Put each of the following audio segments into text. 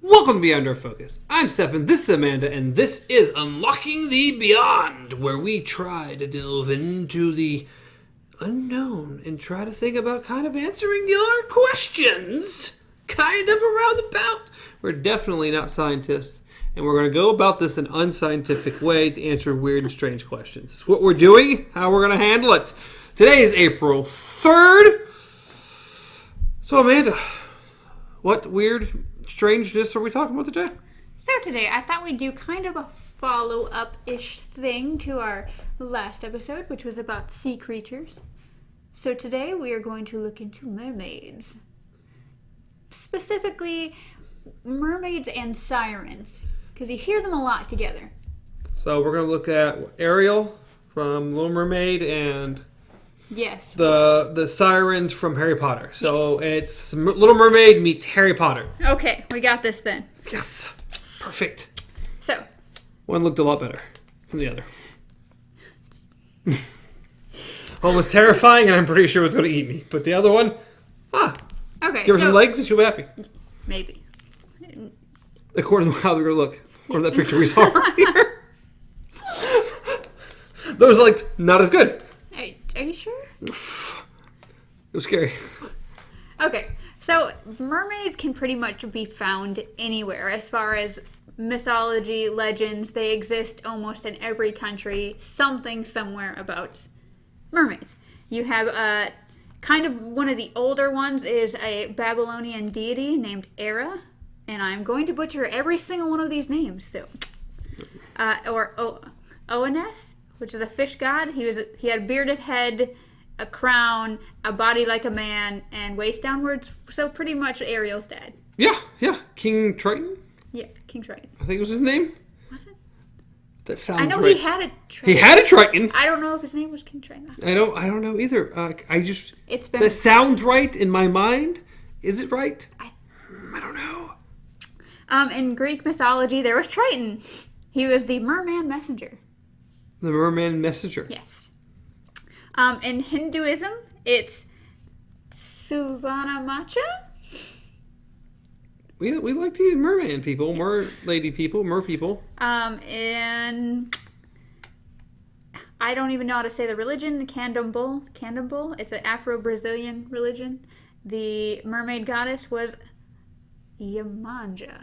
Welcome to Beyond Our Focus. I'm Stefan, this is Amanda, and this is Unlocking the Beyond, where we try to delve into the unknown and try to think about kind of answering your questions, kind of around about. We're definitely not scientists, and we're going to go about this in an unscientific way to answer weird and strange questions. It's what we're doing, how we're going to handle it. Today is April 3rd. So, Amanda, what weird strangeness are we talking about today? So today, I thought we'd do kind of a follow-up-ish thing to our last episode, which was about sea creatures. So today, we are going to look into mermaids. Specifically, mermaids and sirens, because you hear them a lot together. So we're going to look at Ariel from Little Mermaid and Yes. the Sirens from Harry Potter. So It's Little Mermaid meets Harry Potter. Okay, we got this then. Yes. Perfect. So. One looked a lot better than the other. One was terrifying and I'm pretty sure it was going to eat me. But the other one, Okay, give her some legs and she'll be happy. Maybe. According to how they're going to look. According to that picture we saw earlier. Those legs, not as good. Are you sure? It was scary. Okay, so mermaids can pretty much be found anywhere as far as mythology, legends. They exist almost in every country, something somewhere about mermaids. You have kind of one of the older ones is a Babylonian deity named Hera, and I'm going to butcher every single one of these names. So, Oannes, which is a fish god. He had a bearded head, a crown, a body like a man, and waist downwards. So pretty much Ariel's dad. Yeah. King Triton? Yeah, King Triton. I think it was his name. Was it? That sounds I know right. he had a Triton. He had a Triton. I don't know if his name was King Triton. I don't know either. It's been. That sounds right in my mind. Is it right? I don't know. In Greek mythology, there was Triton. He was the merman messenger. The merman messenger. Yes. In Hinduism, it's Suvarnamacha. We like these merman people, mer lady people, mer people. And I don't even know how to say the religion. The Candomblé. It's an Afro-Brazilian religion. The mermaid goddess was Yemanja.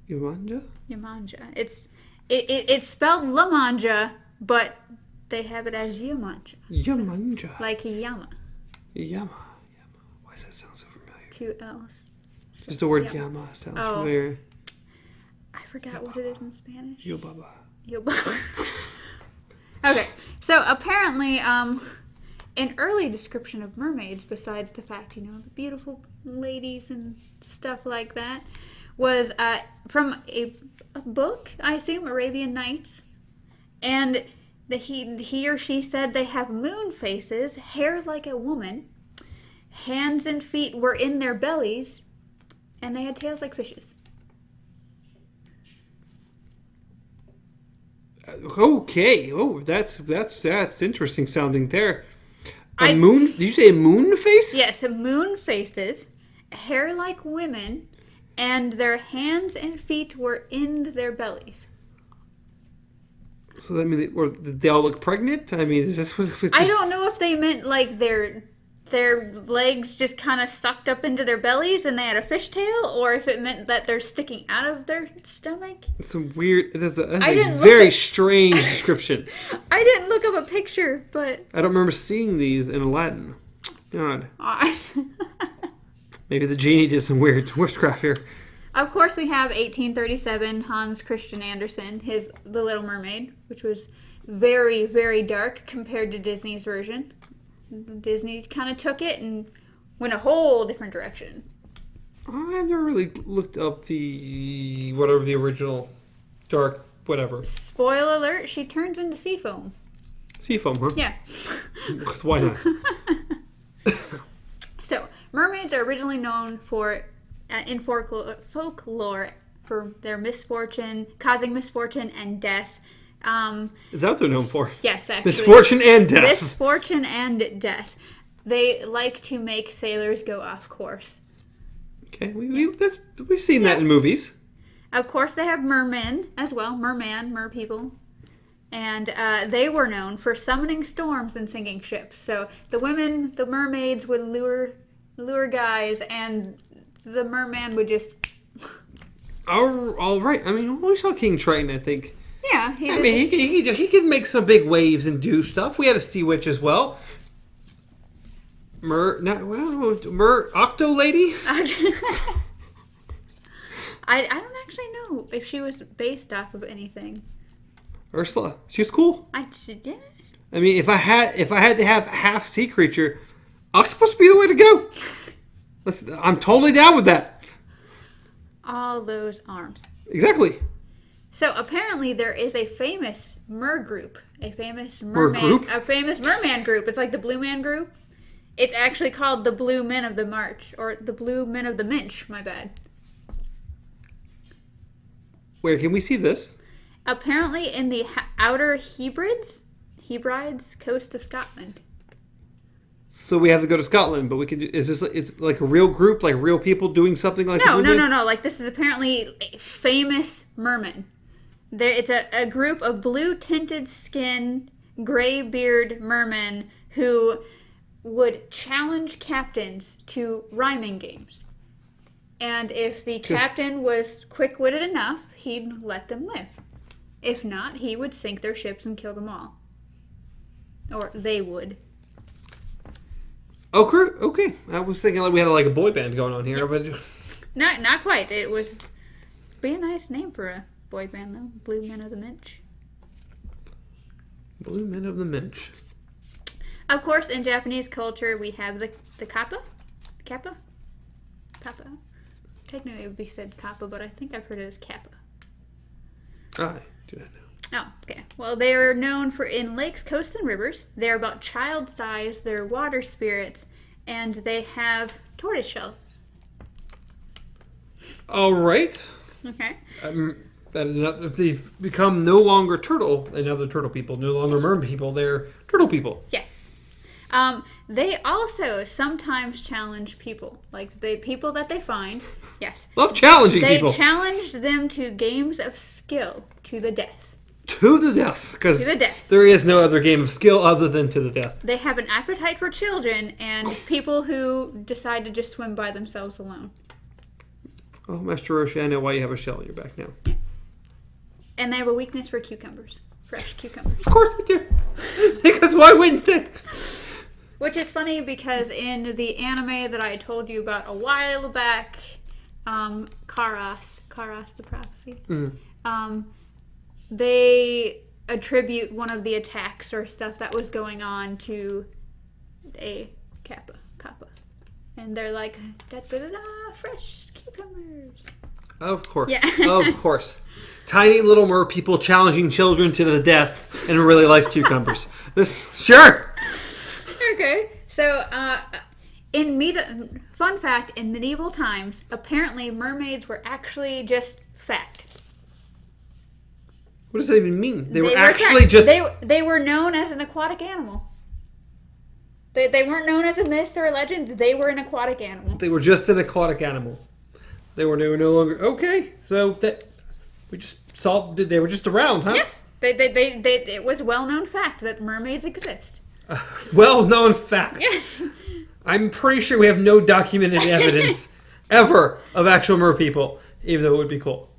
Yemanja. It's spelled La Manja, but they have it as Yemanja. Yemanja. Like Yama. Yama. Why does that sound so familiar? 2 L's. Just the word Yama sounds familiar. I forgot what it is in Spanish. Yo baba. Okay, so apparently, an early description of mermaids, besides the fact, the beautiful ladies and stuff like that, was from a book, I assume, Arabian Nights. And he or she said they have moon faces, hair like a woman, hands and feet were in their bellies, and they had tails like fishes. Okay. Oh, that's interesting sounding there. Moon? Did you say a moon face? Yes, moon faces, hair like women, and their hands and feet were in their bellies. So that means they all look pregnant? I mean, is this I don't know if they meant like their legs just kind of sucked up into their bellies and they had a fishtail, or if it meant that they're sticking out of their stomach. It's a weird. That's a very strange description. I didn't look up a picture, but I don't remember seeing these in Aladdin. God. Maybe the genie did some weird witchcraft here. Of course, we have 1837, Hans Christian Andersen, The Little Mermaid, which was very, very dark compared to Disney's version. Disney kind of took it and went a whole different direction. I've never really looked up the original dark whatever. Spoiler alert, she turns into sea foam. Sea foam, huh? Yeah. Why not? So, mermaids are originally known in folklore for their causing misfortune and death. Is that what they're known for? Yes, actually. Misfortune and death. Misfortune and death. They like to make sailors go off course. Okay, we've seen that in movies. Of course, they have mermen as well. Mer people. And they were known for summoning storms and sinking ships. So the women, the mermaids, would lure guys, and the merman would just... All right. I mean, we saw King Triton, I think. Yeah. He could make some big waves and do stuff. We had a sea witch as well. Octo Lady? I don't actually know if she was based off of anything. Ursula. She was cool. Yeah. I mean, if I had to have half sea creature, octopus would be the way to go. I'm totally down with that. All those arms. Exactly. So apparently there is a famous mer group, a famous merman group. It's like the Blue Man Group. It's actually called the Blue Men of the March, or the Blue Men of the Minch. My bad. Where can we see this? Apparently in the Outer Hebrides coast of Scotland. So we have to go to Scotland, but we can do... It's like a real group, like real people doing something like... No. Like, this is apparently a famous merman. It's a group of blue-tinted skin, gray-beard mermen who would challenge captains to rhyming games. And if the captain was quick-witted enough, he'd let them live. If not, he would sink their ships and kill them all. Or they would. Oh, okay. I was thinking like we had a boy band going on here, but... Not quite. It would be a nice name for a boy band, though. Blue Men of the Minch. Blue Men of the Minch. Of course, in Japanese culture, we have the kappa. Kappa? Kappa. Technically, it would be said kappa, but I think I've heard it as kappa. I do not know. Oh, okay. Well, they are known for in lakes, coasts, and rivers. They're about child size. They're water spirits, and they have tortoise shells. All right. Okay. They've become no longer turtle people, no longer merman people. They're turtle people. Yes. They also sometimes challenge people, like the people that they find. Yes. Love challenging people. They challenge them to games of skill to the death. To the death, because there is no other game of skill other than to the death. They have an appetite for children and people who decide to just swim by themselves alone. Oh, Master Roshi, I know why you have a shell on your back now. And they have a weakness for cucumbers. Fresh cucumbers. Of course they do. Because why wouldn't they? Which is funny because in the anime that I told you about a while back, Karas the Prophecy, they attribute one of the attacks or stuff that was going on to a kappa. And they're like, fresh cucumbers. Of course. Yeah. Of course. Tiny little mer people challenging children to the death and really likes cucumbers. Sure. Okay. So, fun fact, in medieval times, apparently mermaids were actually just fact. What does that even mean? They were actually just... They were known as an aquatic animal. They weren't known as a myth or a legend. They were an aquatic animal. They were just an aquatic animal. They were no longer... Okay. So, we just solved... They were just around, huh? Yes. It was a well-known fact that mermaids exist. Well-known fact. Yes. I'm pretty sure we have no documented evidence ever of actual mer people, even though it would be cool.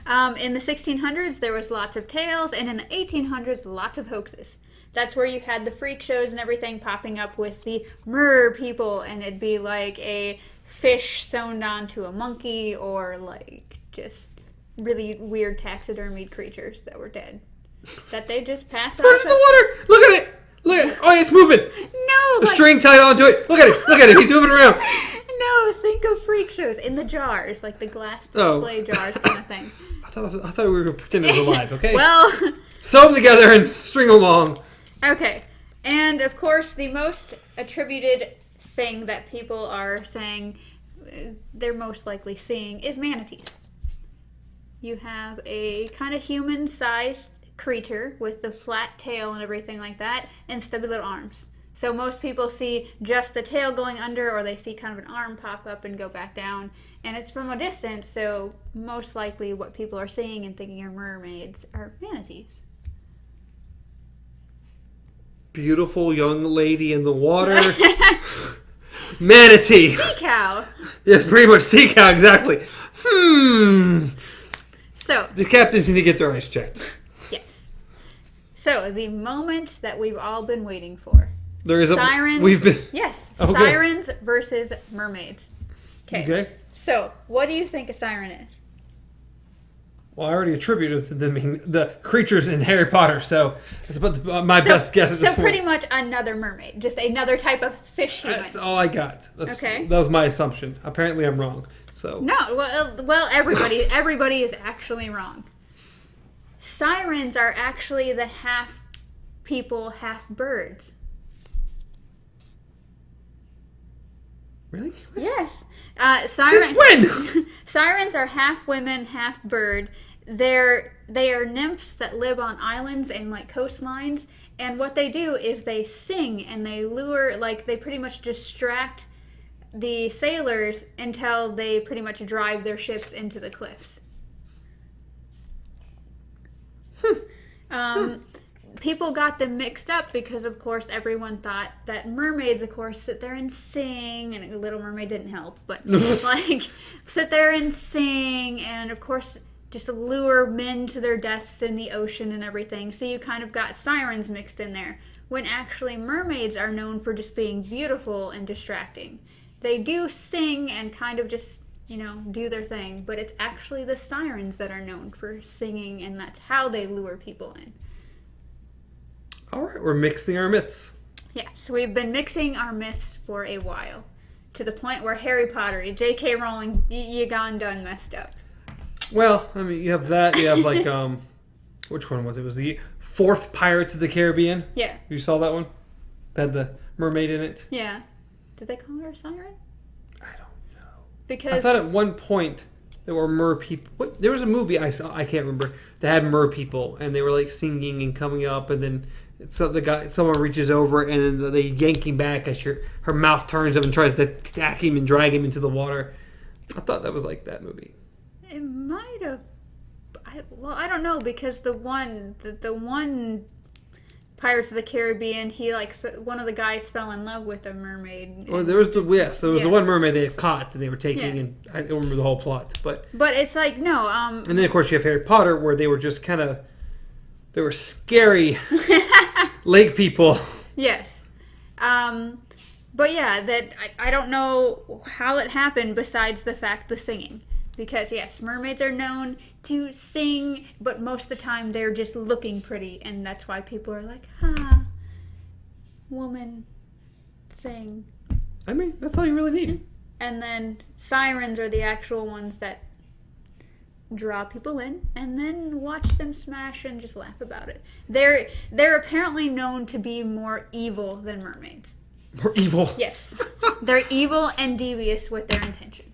In the 1600s, there was lots of tales, and in the 1800s, lots of hoaxes. That's where you had the freak shows and everything popping up with the mer people, and it'd be like a fish sewn onto a monkey, or like just really weird taxidermied creatures that were dead. That they just pass off. Where's the water? Look at it! Oh, it's moving! No! The string tied onto it. Look at it! He's moving around. No, think of freak shows in the jars, like the glass display jars kind of thing. I thought we were going to pretend it was alive, okay? Well... Sew them together and string them along. Okay. And, of course, the most attributed thing that people are saying they're most likely seeing is manatees. You have a kind of human-sized creature with the flat tail and everything like that, and stubby little arms. So most people see just the tail going under, or they see kind of an arm pop up and go back down. And it's from a distance, so most likely what people are seeing and thinking are mermaids are manatees. Beautiful young lady in the water. Manatee. Sea cow. Yeah, pretty much sea cow, exactly. So the captains need to get their eyes checked. Yes. So the moment that we've all been waiting for. There is Sirens. We've been. Yes. Okay. Sirens versus mermaids. Okay. So, what do you think a siren is? Well, I already attributed to them being the creatures in Harry Potter, so it's about my best guess at this point. So pretty much another mermaid, just another type of fish human. That's all I got. Okay. That was my assumption. Apparently, I'm wrong. So. No, well, everybody is actually wrong. Sirens are actually the half people, half birds. Really? Yes. Since when? Sirens are half women, half bird. They are nymphs that live on islands and like coastlines, and what they do is they sing and they lure, like they pretty much distract the sailors until they pretty much drive their ships into the cliffs. People got them mixed up because, of course, everyone thought that mermaids, of course, sit there and sing, and Little Mermaid didn't help, but like sit there and sing, and of course, just lure men to their deaths in the ocean and everything. So you kind of got sirens mixed in there, when actually mermaids are known for just being beautiful and distracting. They do sing and kind of just, do their thing, but it's actually the sirens that are known for singing, and that's how they lure people in. All right, we're mixing our myths. Yeah, so we've been mixing our myths for a while, to the point where Harry Potter, J.K. Rowling, you gone done messed up. Well, I mean, you have that. You have like, which one was it? It was the fourth Pirates of the Caribbean. Yeah. You saw that one? That had the mermaid in it. Yeah. Did they call her a siren? I don't know. Because I thought at one point there were mer people. What? There was a movie I saw. I can't remember. That had mer people, and they were like singing and coming up, and then. So someone reaches over and then they yank him back as her mouth turns up and tries to attack him and drag him into the water. I thought that was like that movie. It might have. I don't know, because the one Pirates of the Caribbean, one of the guys fell in love with a mermaid. Well, there was the one mermaid they had caught that they were taking, and I don't remember the whole plot, but it's like no. And then of course you have Harry Potter, where they were just kind of. They were scary lake people. Yes. But yeah, that I don't know how it happened besides the fact the singing. Because yes, mermaids are known to sing, but most of the time they're just looking pretty, and that's why people are like, woman thing. I mean, that's all you really need. And then sirens are the actual ones that draw people in and then watch them smash and just laugh about it. They're apparently known to be more evil than mermaids. More evil? Yes. They're evil and devious with their intentions.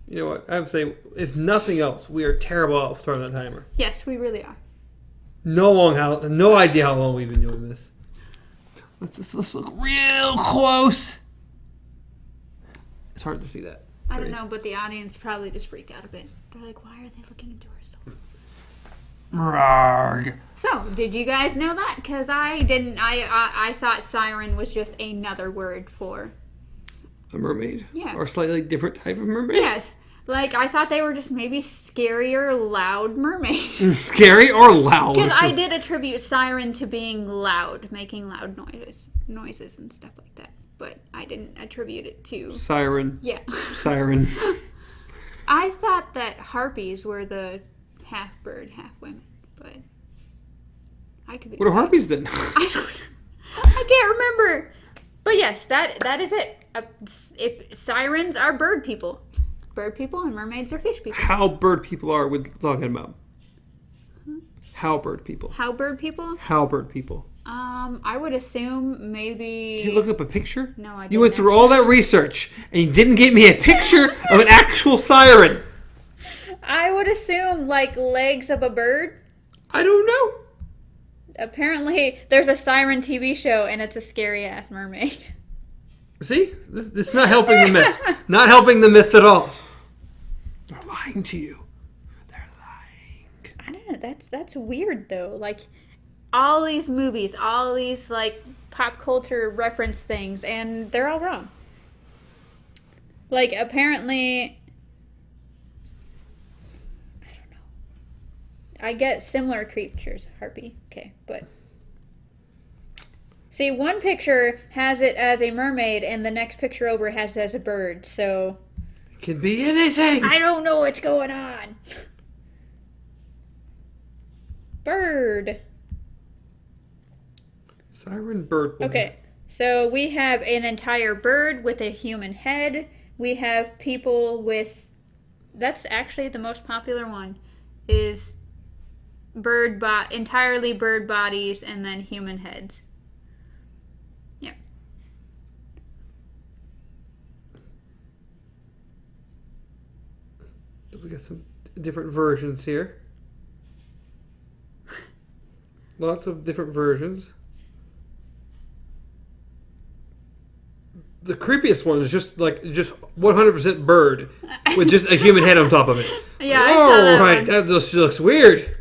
You know what? I would say, if nothing else, we are terrible at throwing that timer. Yes, we really are. No idea how long we've been doing this. Let's look real close. It's hard to see that. I don't know, but the audience probably just freaked out a bit. They're like, why are they looking into our souls? Marg. So, did you guys know that? Because I didn't. I thought siren was just another word for a mermaid? Yeah. Or a slightly different type of mermaid? Yes. Like, I thought they were just maybe scarier, loud mermaids. Scary or loud? Because I did attribute siren to being loud, making loud noises and stuff like that. But I didn't attribute it to... Siren. Yeah. Siren. I thought that harpies were the half bird, half women, but I could be... What are harpies then? I can't remember. But yes, that is it. If sirens are bird people and mermaids are fish people. How bird people are we talking about? How bird people? How bird people? How bird people? I would assume maybe... Did you look up a picture? No, I didn't. You went through all that research, and you didn't get me a picture of an actual siren. I would assume, like, legs of a bird. I don't know. apparently there's a Siren TV show and it's a scary ass mermaid. See? This is not helping the myth. Not helping the myth at all. They're lying to you. They're lying. I don't know. That's weird though. Like all these movies, all these like pop culture reference things, and they're all wrong. Like apparently, I don't know. I get similar creatures, harpy. Okay, but see, one picture has it as a mermaid, and the next picture over has it as a bird. So It can be anything. I don't know what's going on. Bird. Siren bird woman. Okay, so we have an entire bird with a human head. We have people with... That's actually the most popular one. Is entirely bird bodies and then human heads. Yeah. We got some different versions here. Lots of different versions. The creepiest one is just 100% bird with just a human head on top of it. Yeah, I saw that right, one. that just looks weird.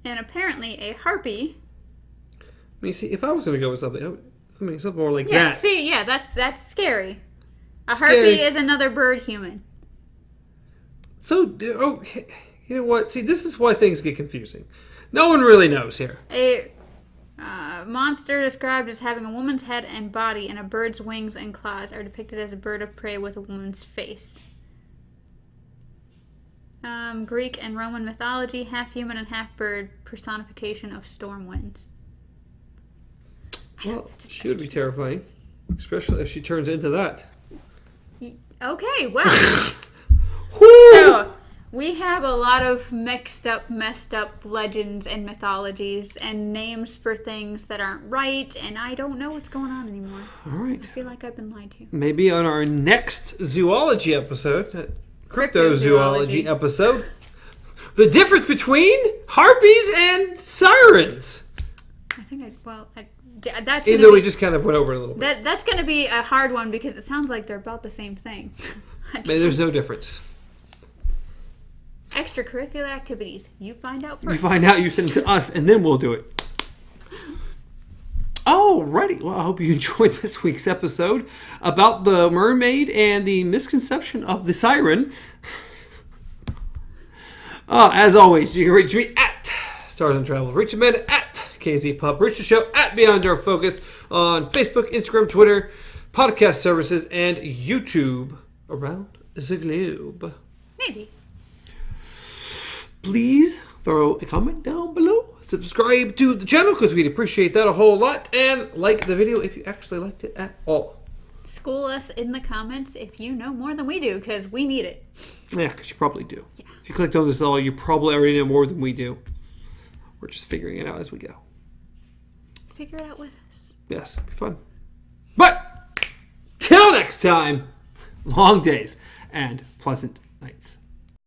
And apparently a harpy. I mean, see, if I was going to go with something, something more like Yeah, that. see, yeah, that's scary. A Scary. harpy is another bird human. So, you know what? See, this is why things get confusing. No one really knows here. A monster described as having a woman's head and body and a bird's wings and claws are depicted as a bird of prey with a woman's face. Greek and Roman mythology, half human and half bird, personification of storm winds. Well, she would be terrifying, especially if she turns into that. Okay, well. Whoo! So, we have a lot of messed up legends and mythologies and names for things that aren't right, and I don't know what's going on anymore. All right. I feel like I've been lied to. Maybe on our next zoology episode, cryptozoology episode, the difference between harpies and sirens. I think Even that's gonna though be, we just kind of went over it a little bit. that's going to be a hard one because it sounds like they're about the same thing. Maybe there's no difference. Extracurricular activities. You find out first. You find out, you send it to us, and then we'll do it. Alrighty. Well, I hope you enjoyed this week's episode about the mermaid and the misconception of the siren. As always, you can reach me at Stars on Travel. Reach Amanda at KZ Pub. Reach the show at Beyond Our Focus on Facebook, Instagram, Twitter, podcast services, and YouTube around the globe. Maybe. Please throw a comment down below. Subscribe to the channel because we'd appreciate that a whole lot. And like the video if you actually liked it at all. School us in the comments if you know more than we do because we need it. Yeah, because you probably do. Yeah. If you clicked on this at all, you probably already know more than we do. We're just figuring it out as we go. Figure it out with us. Yes, it'll be fun. But till next time, long days and pleasant nights.